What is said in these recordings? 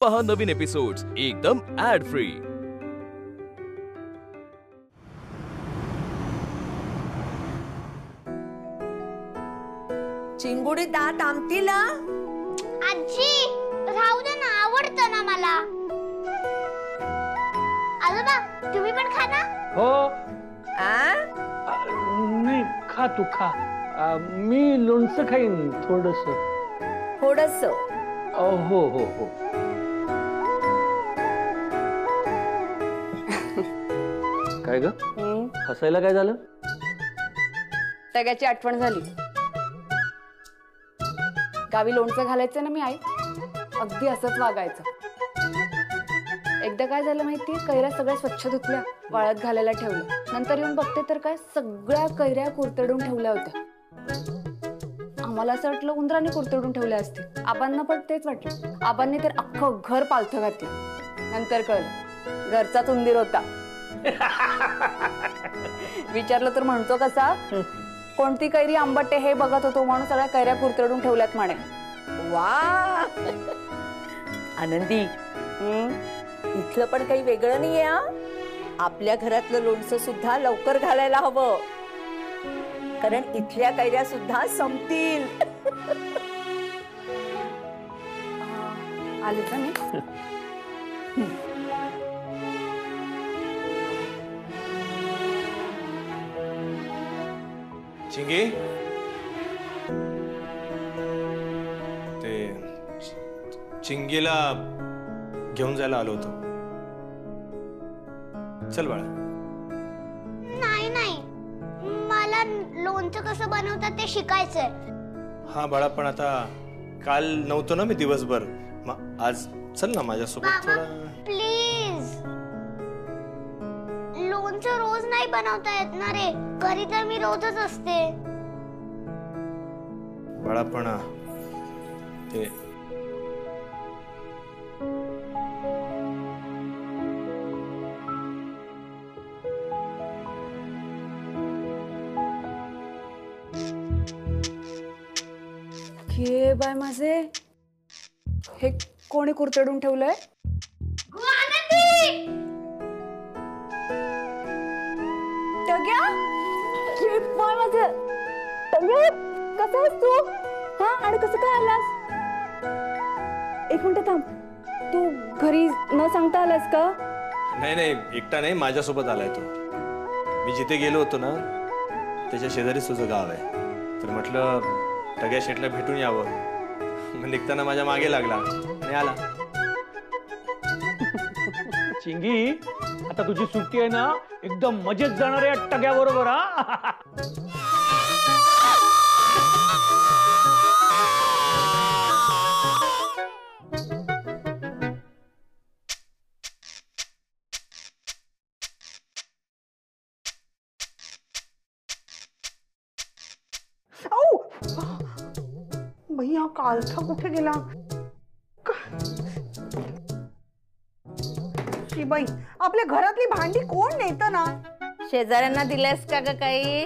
पहा नवीन एपिसोड्स एकदम add free. चिंगुडी दात आमटीला आजी राहू दे ना, आवडतं ना मला। आजोबा तुम्ही पण खा ना। हो नाही खा तू खा। मी लोणचं खाईन थोडस। हो हो हो। काय ग हसायला काय झालं? टग्याची आठवण झाली। गावी लोणचं घालायचं ना मी आई, अगदी असंच वागायचं। एकदा काय झालं माहितीये, कैऱ्या सगळ्या स्वच्छ धुतल्या, वाळत घालायला ठेवलं। नंतर येऊन बघते तर काय सगळ्या कैऱ्या कुरतडून ठेवल्या होत्या। आम्हाला असं वाटलं उंदराने कुरतडून ठेवल्या असतील। आबांना पण तेच वाटलं। आबांनी तर अख्खं घर पालथं घातलं। नंतर कळलं घरचाच उंदीर होता। विचारलं तर म्हणतो कसा, कोणती कैरी आंबट हे बघत होतो म्हणून सगळ्या कैऱ्या कुरतडून ठेवल्यात म्हणे। वा आनंदी, इथलं पण काही वेगळं नाहीये। आपल्या घरातलं लोणचं सुद्धा लवकर घालायला हवं, कारण इथल्या कैऱ्या सुद्धा संपतील। आले का मी? चिंगी, ते चिंगीला घेऊन जायला आलो होतो। चल बाळा। नाही नाही, मला लोणचं कसं बनवतात ते शिकायचंय। हा बाळा, पण आता काल नव्हतो ना मी दिवसभर, मग आज चल ना माझ्यासोबत थोडा। प्लीज, लोणचं रोज नाही बनवता येत ना रे, घरी तर मी रोजच असते। बाळा पण ते हे बाय माझे, हे कोणी कुरतडून ठेवलंय? टग्या, हे बाय माझे, टग्या कसा आहेस तू? हा, आणि कसं काय आलास? एक मिनिट थांब, तू घरी न सांगता आलास का? नाही नाही, एकटा नाही, माझ्यासोबत आलाय तो। मी जिथे गेलो होतो ना त्याच्या शेजारीच तुझं गाव आहे, तर म्हटलं टग्या शेटला भेटून यावं। मग निघताना माझ्या मागे लागला आणि आला। चिंगी, आता तुझी सुट्टी आहे ना, एकदम मजेत जाणार आहे टग्याबरोबर। हा भैया कालचा कुठे गेला? शी बाई, आपल्या घरातली भांडी कोण नेतं ना? शेजाऱ्यांना दिलेस का ग काही?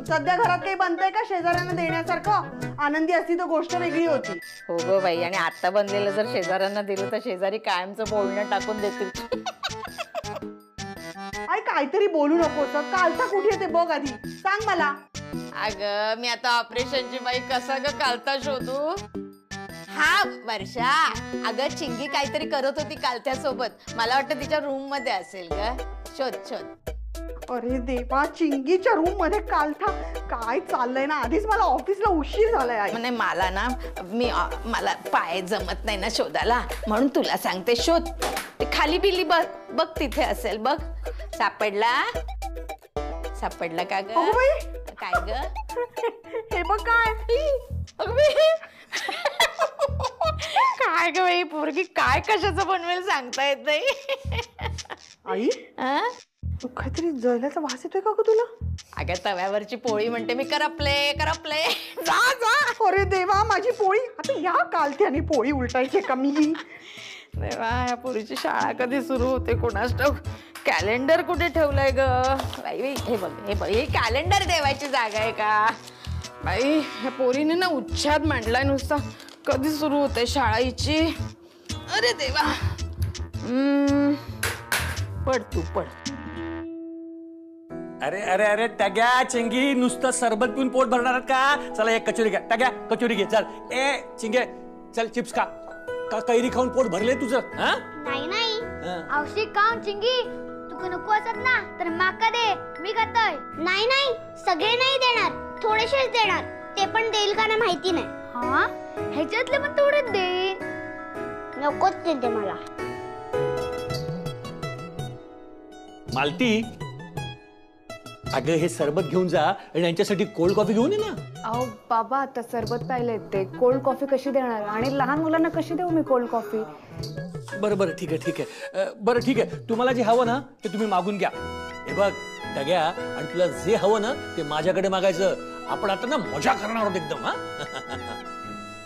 सध्या घरात काही बनतंय का शेजाऱ्यांना देण्यासारखं? आनंदी असती तर गोष्ट वेगळी होती। हो ग बाई, आणि आता बनलेलं जर शेजाऱ्यांना दिलं तर शेजारी कायमचं बोलणं टाकून देतील। आई काहीतरी बोलू नकोस, कालचा कुठे ते बघ आधी, सांग मला। अगं मी आता ऑपरेशनची बाई कसा ग कालता शोधू? हा वर्षा, अगं चिंगी काहीतरी करत होती कालत्या सोबत, मला वाटतं तिच्या रूम मध्ये असेल ग, शोध शोध। अरे देवा, चिंगीच्या रूम मध्ये कालथा काय चाललंय ना? आधीच मला ऑफिसला उशीर झालाय आई। म्हणजे मला ना, मला पाय जमत नाही ना शोधायला, म्हणून तुला सांगते शोध। खाली बिली बघ बघ, तिथे असेल बघ। सापडला? सापडला का ग? काय ग? हे बघ काय? काय ग बाई, पोरगी काय कशाचं बनवेल सांगता येत नाही। आई तू काहीतरी जळल्याचा वास येतोय का ग तुला? अगं तव्यावरची पोळी म्हणते मी, करपले करपले, जा जा। अरे देवा, माझी पोळी आता या कालथ्याने पोळी उलटायची का मी? देवा, या पोरीची शाळा कधी सुरू होते कोणास ठाऊक? कॅलेंडर कुठे ठेवलंय ग बाई? हे बघ हे बघ, हे कॅलेंडर ठेवायची जागा आहे का बाई? ह्या पोरीने ना उच्छाद मांडलाय नुसता, कधी सुरू होते शाळा हिची? अरे देवा. पड तू पड. अरे अरे अरे टग्या चिंगी नुसतं सरबत पिऊन पोट भरणार का? चला एक कचोरी घ्या. टग्या कचोरी घे चल. ए चिंगे चल चिप्स खा. का कैरी खाऊन पोट भरले तुझं? हा नाही नाही औषध खाऊन चिंगी तुका नको असत ना तर माका दे मी खातोय. नाही नाही सगळे नाही देणार थोडेसेच देणार. ते पण देईल का ना माहिती नाही. हा ह्याच्यातले पण थोडं दे. नकोच देते मला. मालती अगं हे सरबत घेऊन जा आणि यांच्यासाठी कोल्ड कॉफी घेऊन ये ना. अहो बाबा आता सरबत प्यायले ते कोल्ड कॉफी कशी देणार आणि लहान मुलांना कशी देऊ मी कोल्ड कॉफी. बरं बरं ठीक आहे ठीक आहे. बरं ठीक आहे तुम्हाला जे हवं ना ते तुम्ही मागून घ्या. हे बघ टग्या आणि तुला जे हवं ना ते माझ्याकडे मागायचं. आपण आता ना मजा करणार आहोत एकदम. हा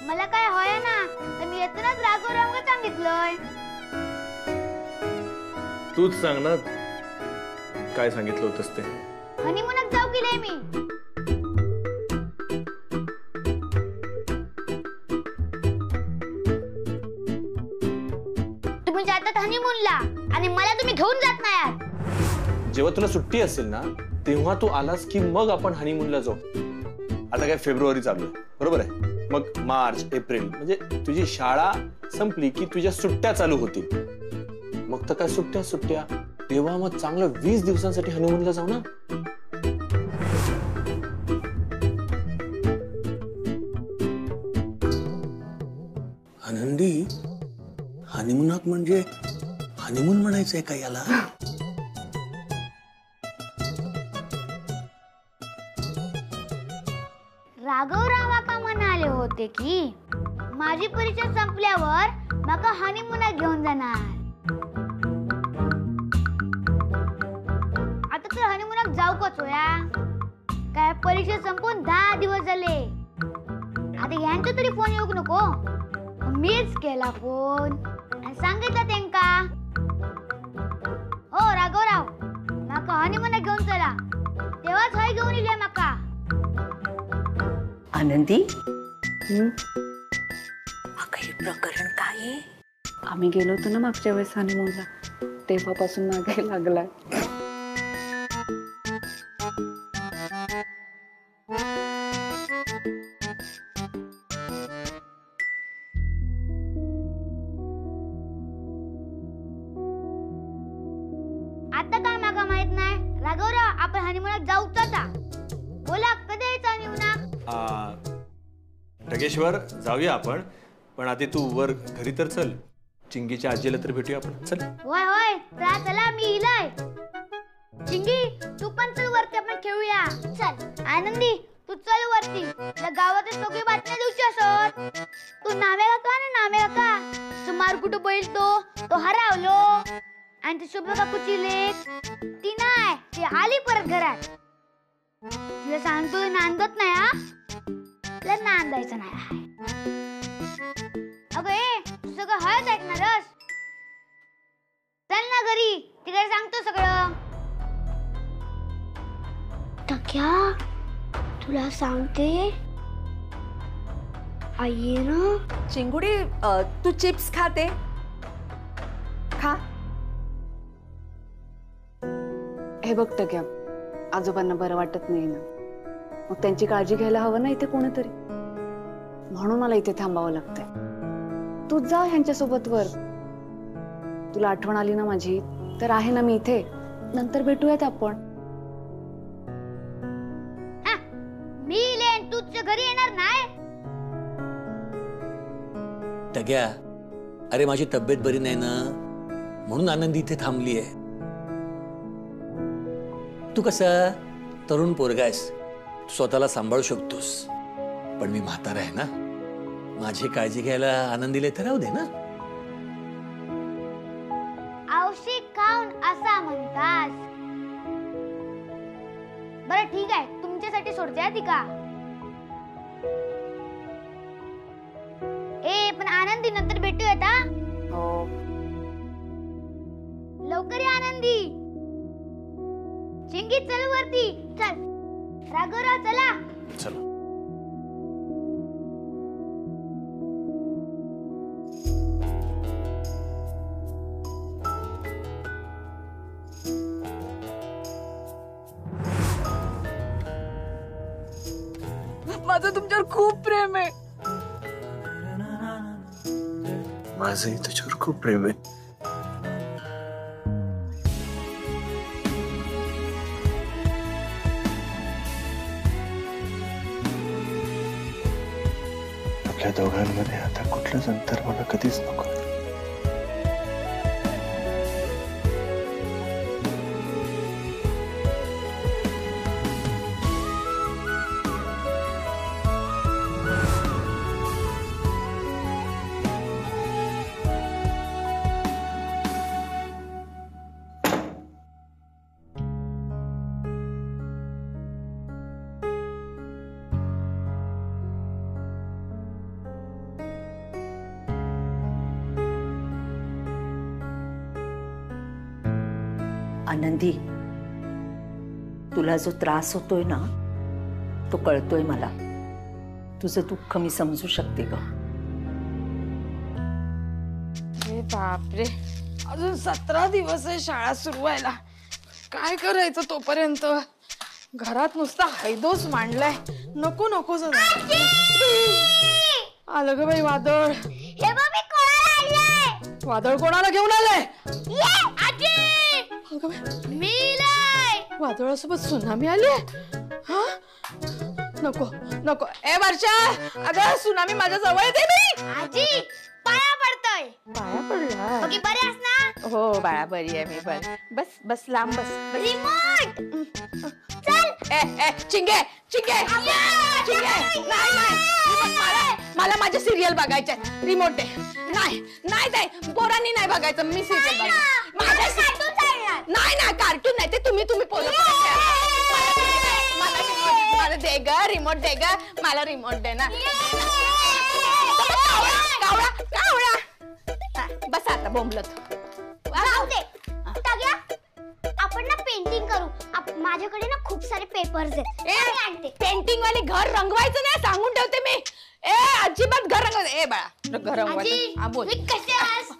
मला काय होय ना तर मी येतानाच राघवराव सांगितलंय. तूच सांग ना काय सांगितलं होतंस ते. हनीमूनच जाऊ गेले मी. तुम्ही जातात हनीमूनला आणि मला तुम्ही घेऊन जात नाही आहात. जेव्हा तुला सुट्टी असेल ना तेव्हा तू आलास की मग आपण हनीमूनला जाऊ. आता काय फेब्रुवारी चालू आहे बरोबर आहे. मग मार्च एप्रिल म्हणजे तुझी शाळा संपली की तुझ्या सुट्ट्या चालू होतील. मग तर काय सुट्ट्या सुट्ट्या तेव्हा मग चांगलं 20 दिवसांसाठी हनीमूनला जाऊ ना. आनंदी हनीमूनाक म्हणजे हनीमून म्हणायचंय का याला? राघवराव काका म्हणाले होते की माझी परीक्षा संपल्यावर माका हनीमूनला घेऊन जाणार. आता तर हनीमूनला जाऊ कचोया. काय परीक्षा संपून 10 दिवस झाले. आता यांचा तरी फोन येऊ नको. मीच केला फोन आणि सांगितलं त्यांका हो राघवराव माका हनीमूनला घेऊन चला. तेव्हाच हय घेऊन इले माका. आनंदी अगं हे प्रकरण काय आहे? आम्ही गेलो होतो ना मागच्या वेळेस हनीमूनला तेव्हापासून मागे लागलाय. आता काय माका माहित नाही. राघवराव आपण हनीमूनला जाऊच आता. बोला कधी यायचं हनीमूनला? टगेश्वर जाऊया आपण. पण आधी तू वर घरी तर चल. चिंगीच्या आजीला तर भेटूया आपण. चल. होय होय चला मी इलाय. चिंगी तू पण चल वरती आपण खेळूया. चल आनंदी तू चल वरती. या गावात सगळी बातम्या दिवशी असत. तू नामे काका ना नामे काका तो मारकुट बैल तो हरावलो आणि ती शुभ काकूची लेक ती नाही ती आली परत घरात. तिला सांगतो नांदत नाही हा. तिला नांदायचं नाही. अगं ए तू सगळं हळद ऐकणारस. चल ना घरी तिकडे सांगतो सगळं. टक्या तुला सांगते आई ना. चिंगुडी तू चिप्स खाते खा. हे बघ टग्या आजोबांना बरं वाटत नाही ना. मग त्यांची काळजी घ्यायला हवं ना इथे कोणीतरी. म्हणून मला इथे थांबावं लागतंय. तू जा ह्यांच्यासोबत वर. तुला आठवण आली ना माझी तर आहे ना मी इथे. नंतर भेटूयात आपण. मी लेन तू तुझ्या घरी येणार नाही. टग्या अरे माझी तब्येत बरी नाही ना म्हणून आनंदी इथे थांबली आहे. तू कसा तरुण पोरगा आहेस. स्वतःला सांभाळू शकतोस. पण मी म्हातारा आहे ना. माझी काळजी घ्यायला आनंदीला इथे राहू दे ना. औषध खाऊन असा म्हणतास. बरं ठीक आहे तुमच्यासाठी सोडते ती का. ए पण आनंदी नंतर भेटूयात हा. हो लवकर या आनंदी. चिंगी चल वरती चल. राघवराव चला. चल. माझं तुमच्यावर खूप प्रेम आहे. माझंही तुझ्यावर खूप प्रेम आहे. आपल्या दोघांमध्ये आता कुठलंच अंतर मला कधीच नको. आनंदी, तुला जो त्रास होतोय ना तो कळतोय मला. तुझं दुःख मी समजू शकते ग. बापरे, अजून 17 दिवस आहे शाळा सुरू व्हायला. काय करायचं तोपर्यंत? घरात नुसता हैदोस मांडलाय. नको नको आलं ग बाई वादळ. हे बघ मी कोणाला आणलंय. वादळ कोणाला घेऊन आलंय? वादळासोबत सुनामी आली. नको नको. ए वर्षा, अगं सुनामी माझ्या जवळ येते. मी आजी पाया पडतोय. पाया पडला. ओके, बरे आहेस ना? हो बाळा, बरी आहे मी. बरी. बस बस, लांब बस. रिमोट चल. ए चिंगे चिंगे चिंगे, नाही मला माझे सिरियल बघायचे. रिमोट दे. नाही नाही दे, पोरांनी नाही बघायचं. मी सिरियल बघायचं. नाही ना, कार्टून नाही ते. तुम्ही पोरं मला दे ग रिमोट. दे ग मला रिमोट. दे ना. कावळा कावळा. बस आता बोंबलत. राहू दे. टग्या, आपण ना पेंटिंग करू. माझ्याकडे ना खूप सारे पेपर्स आहेत. पेंटिंग वाले घर रंगवायचं नाही, सांगून ठेवते मी. ए अजिबात घर रंगवायचं. ए बाळा, घर रंगवायचं. बोल.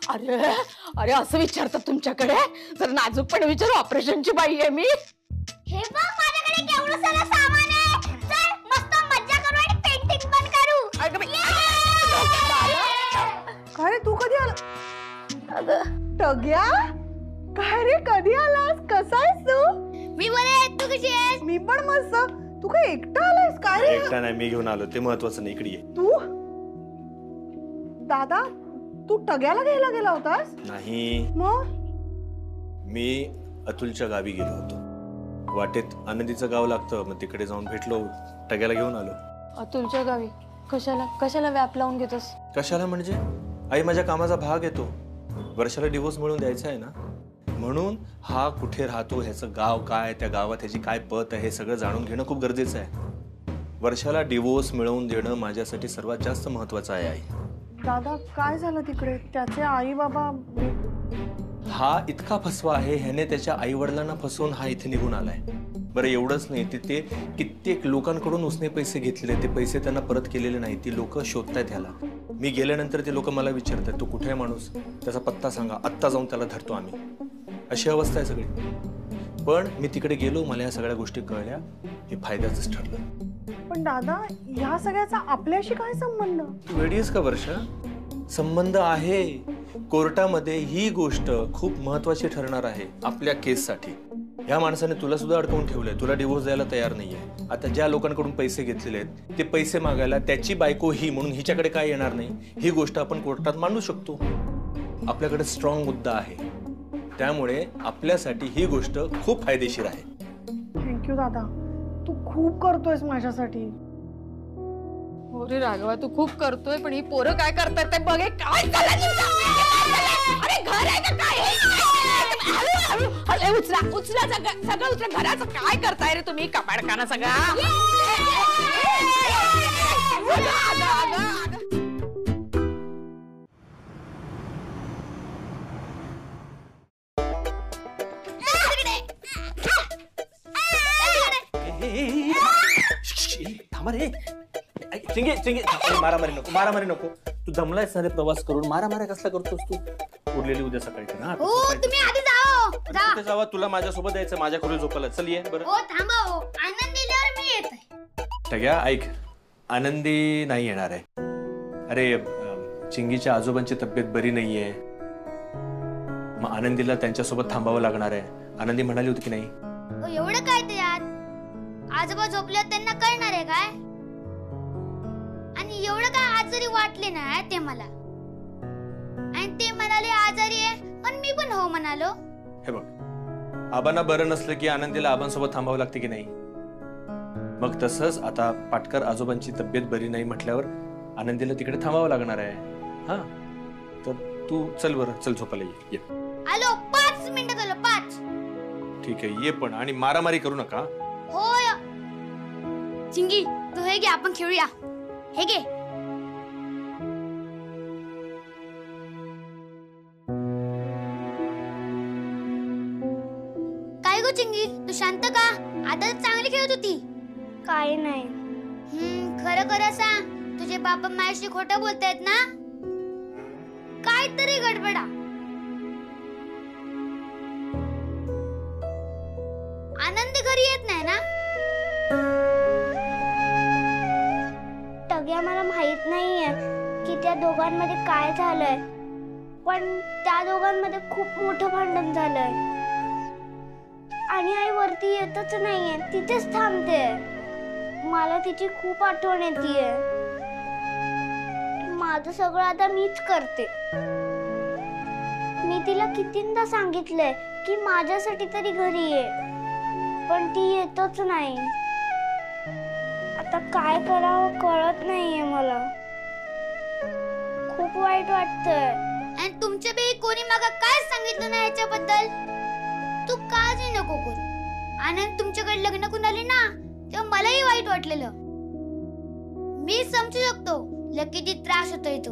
अरे अरे, असं विचारतात तुमच्याकडे? जर नाजूकपणे विचारू. ऑपरेशनची बाई आहे मी. हे बघ, माझ्याकडे केवढं सारं सामान आहे. चल मस्त मज्जा करू आणि पेंटिंग पण करू. काय रे, तू कधी आला? टग्या, काय रे, कधी आलास? कसा आहेस तू? मी बरे आहे. तू कशी आहेस? मी पण मस्त. तू काय एकटा आलायस? काय रे? एकटा नाही, मी घेऊन आलो. ते महत्वाचं नाही. इकडे ये. तू दादा, तू टग्याला घ्यायला गेला होतास? नाही, मग मी अतुलच्या गावी गेलो होतो. वाटेत आनंदीचं गाव लागतं, मग तिकडे जाऊन भेटलो. टग्याला घेऊन आलो. अतुलच्या गावी कशाला कशाला व्याप लावून घेतोस? कशाला म्हणजे? आई माझ्या कामाचा भाग येतो. वर्षाला डिवोर्स मिळून द्यायचा आहे ना, म्हणून हा कुठे राहतो, ह्याचं गाव काय, त्या गावात ह्याची काय पत आहे, हे सगळं जाणून घेणं खूप गरजेचं आहे. वर्षाला डिवोर्स मिळवून देणं माझ्यासाठी सर्वात जास्त महत्वाचं आहे. आई, दादा काय झालं तिकडे? त्याचे आई बाबा? हा इतका फसवा आहे. ह्याने त्याच्या आई वडिलांना फसवून हा इथे निघून आलाय. बरं एवढंच नाही, तिथे कित्येक लोकांकडून उसने पैसे घेतलेले. ते पैसे त्यांना परत केलेले नाही. ती लोक शोधतायत ह्याला. मी गेल्यानंतर ते लोक मला विचारतात, तू कुठे आहे माणूस, त्याचा पत्ता सांगा, आत्ता जाऊन त्याला धरतो आम्ही. अशी अवस्था आहे सगळी. पण मी तिकडे गेलो, मला या सगळ्या गोष्टी कळल्या. हे फायद्याचंच ठरलं. पण दादा, ह्या सगळ्याचा आपल्याशी काय संबंध? तू वेडी आहेस का वर्षा? संबंध आहे. कोर्टामध्ये ही गोष्ट खूप महत्वाची ठरणार आहे आपल्या केससाठी. ह्या माणसाने तुला सुद्धा अडकवून ठेवलंय. तुला डिवोर्स द्यायला तयार नाहीये. आता ज्या लोकांकडून पैसे घेतलेले आहेत ते पैसे मागायला त्याची बायको ही म्हणून हिच्याकडे काय येणार नाही. ही गोष्ट आपण कोर्टात मांडू शकतो. आपल्याकडे स्ट्रॉंग मुद्दा आहे. त्यामुळे आपल्यासाठी ही गोष्ट खूप फायदेशीर आहे. थँक्यू दादा, तू खूप करतोयस माझ्यासाठी. हो रे राघवा, तू खूप करतोय, पण ही पोरं काय करतात ते बघ. काय अरे घर आहे का काय? उचला उचला सगळं उचला. घराचं काय करताय रे तुम्ही? कपाडखाना सगळा. मारामारी नको, मारामारी नको. तू दमलायस ना रे प्रवास करून. मारामारी कसला करतोस तू? उरलेली उद्या सकाळी कर. हो, तुम्ही आधी जाओ. कुठे जावा? तुला माझ्यासोबत यायचं, माझ्या खोली झोपायला. चल ये बरं. हो थांबा. हो, आनंद दिल्यावर मी येतोय. टग्या ऐक, आनंदी नाही येणार आहे. अरे चिंगीच्या आजोबांची तब्येत बरी नाहीये, मग आनंदीला त्यांच्यासोबत थांबावं लागणार आहे. आनंदी म्हणाली होती की नाही? एवढं काय ते यात? आजोबा झोपल्यावर त्यांना कळणार आहे काय? आणि एवढं काय आजारी वाटले ना ते मला, आणि ते म्हणाले आजारी आहे पण मी पण हो म्हणालो. हे बघ, आबांना बरं नसलं की आनंदीला आबांसोबत थांबावं लागते की नाही? मग तसंच आता पाटकर आजोबांची तब्येत बरी नाही म्हटल्यावर आनंदीला तिकडे थांबावं लागणार आहे. हा, तर तू चल बरं, चल झोपायला ये. आलो 5 मिनिटात आलो 5. ठीक आहे, ये पण, आणि मारामारी करू नका. होय. चिंगी तू हे घे, आपण खेळूया. हे घे. काय गो चिंगी, तू शांत का? आता तर चांगली खेळत होती. काय नाही. खरं खरं सांग, तुझे बाबा माझ्याशी खोटं बोलतायत ना? काहीतरी गडबडा. आनंदी घरी येत नाही ना? टग्या, मला माहित नाहीये की त्या दोघांमध्ये काय झालंय, पण त्या दोघांमध्ये खूप मोठं भांडण झालंय आणि आई वरती येतच नाहीये, तिथेच थांबते. मला तिची खूप आठवण येतेय. माझं सगळं आता मीच करते. मी तिला कितींदा सांगितलंय की माझ्यासाठी तरी घरी ये, पण ती येतच नाही. आता काय करावं कळत नाहीये मला. खूप वाईट वाटतंय. आणि तुमच्या बी कोणी मग काय सांगितलं ना याच्याबद्दल? तू काळजी नको करू. आनंद तुमच्याकडे लग्न करून आली ना, तेव्हा मलाही वाईट वाटलेलं. मी समजू शकतो किती त्रास होतोय तो.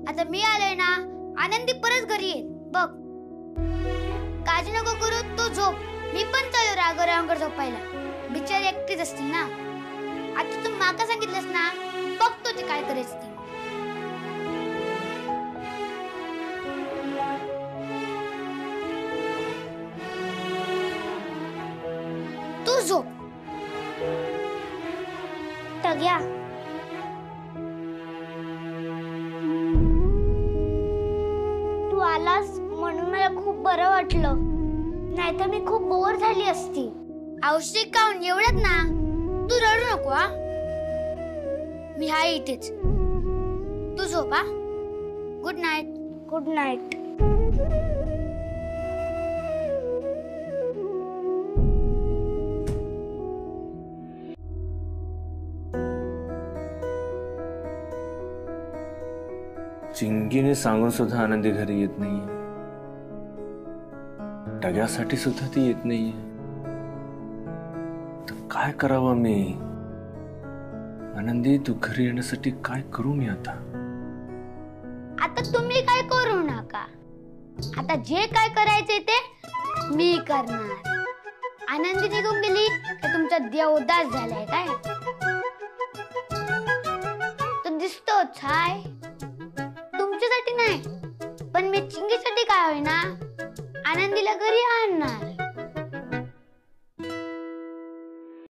आता मी आलोय ना, आनंदी परत घरी येईल बघ. काळजी नको करू, तू झोप. मी पण चालू राघवरावांकडे झोपायला. बिचारी एकटीच असतील ना. आता तू माका सांगितलंस ना, बघतो ते काय करायचं ते. तू झोप. टग्या, तू आलास म्हणून मला खूप बरं वाटलं, नाहीतर मी खूप बोर झाली असती. औषध खाऊन एवढंच ना, तू रडू नको. हा, मी हाय इथेच. तू झोप. हा, गुड नाईट. Good night. चिंगीने सांगून सुद्धा आनंदी घरी येत नाहीये. टग्यासाठी सुद्धा ती येत नाहीये. तर काय करावं मी? आनंदी, तू घरी येण्यासाठी काय करू मी आता? आता तुम्ही काय करू नका. आता जे काय करायचंय ते मी करणार. आनंदी निघून गेली तर तुमचा देवदास झालाय काय? तो दिसतोच. हाय.